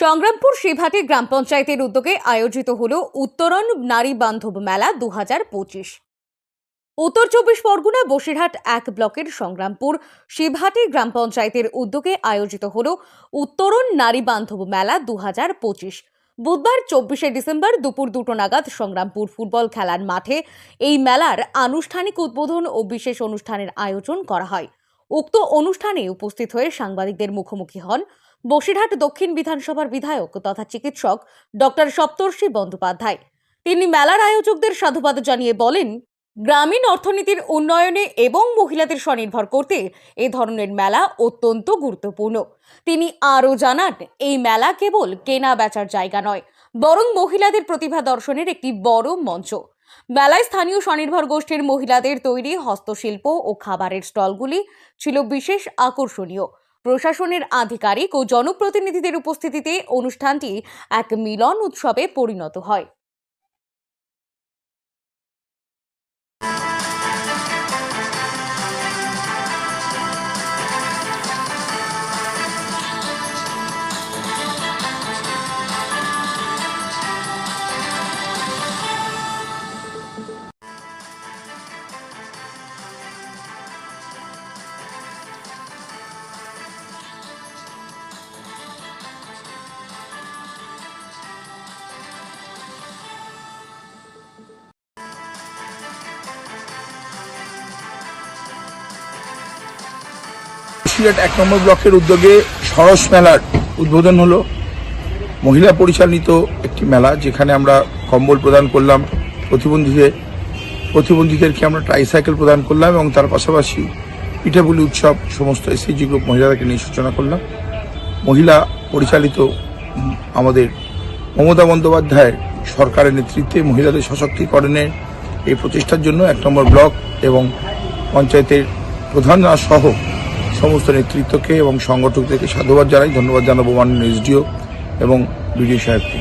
সংগ্রামপুর শিবহাটি গ্রাম পঞ্চায়েতের উদ্যোগে আয়োজিত হলো উত্তরণ নারী বান্ধব মেলা 2025। উত্তর চব্বিশ পরগনা বসিরহাট 1 ব্লকের সংগ্রামপুর শিবহাটি গ্রাম পঞ্চায়েতের উদ্যোগে আয়োজিত হলো উত্তরণ নারী বান্ধব মেলা 2025। বুধবার 24শে ডিসেম্বর দুপুর 2টো নাগাদ সংগ্রামপুর ফুটবল খেলার মাঠে এই মেলার আনুষ্ঠানিক উদ্বোধন ও বিশেষ অনুষ্ঠানের আয়োজন করা হয়। উক্ত অনুষ্ঠানে উপস্থিত হয়ে সাংবাদিকদের মুখোমুখি হন বসিরহাট দক্ষিণ বিধানসভার বিধায়ক তথা চিকিৎসক ডক্টর সপ্তর্ষি বন্দ্যোপাধ্যায়। তিনি মেলার আয়োজকদের সাধুবাদ জানিয়ে বলেন, গ্রামীণ অর্থনীতির উন্নয়নে এবং মহিলাদের স্বনির্ভর করতে এ ধরনের মেলা অত্যন্ত গুরুত্বপূর্ণ। তিনি আরও জানান, এই মেলা কেবল কেনা বেচার জায়গা নয়, বরং মহিলাদের প্রতিভা দর্শনের একটি বড় মঞ্চ। মেলায় স্থানীয় স্বনির্ভর গোষ্ঠীর মহিলাদের তৈরি হস্তশিল্প ও খাবারের স্টলগুলি ছিল বিশেষ আকর্ষণীয়। প্রশাসনের আধিকারিক ও জনপ্রতিনিধিদের উপস্থিতিতে অনুষ্ঠানটি এক মিলন উৎসবে পরিণত হয়। সিলেট 1 নম্বর ব্লকের উদ্যোগে সরস মেলার উদ্বোধন হলো। মহিলা পরিচালিত একটি মেলা, যেখানে আমরা কম্বল প্রদান করলাম প্রতিবন্ধীদেরকে আমরা ট্রাইসাইকেল প্রদান করলাম এবং তার পাশাপাশি পিঠাপুলি উৎসব সমস্ত এসএইচজি গ্রুপ মহিলাদেরকে নিয়ে সূচনা করলাম। মহিলা পরিচালিত আমাদের মমতা বন্দ্যোপাধ্যায়ের সরকারের নেতৃত্বে মহিলাদের সশক্তিকরণের এই প্রচেষ্টার জন্য 1 নম্বর ব্লক এবং পঞ্চায়েতের প্রধানরা সহ সমস্ত নেতৃত্বকে এবং সংগঠকদেরকে সাধুবাদ জানাই। ধন্যবাদ জানাবো মাননীয় এসডিও এবং বিডিও সাহেবকে।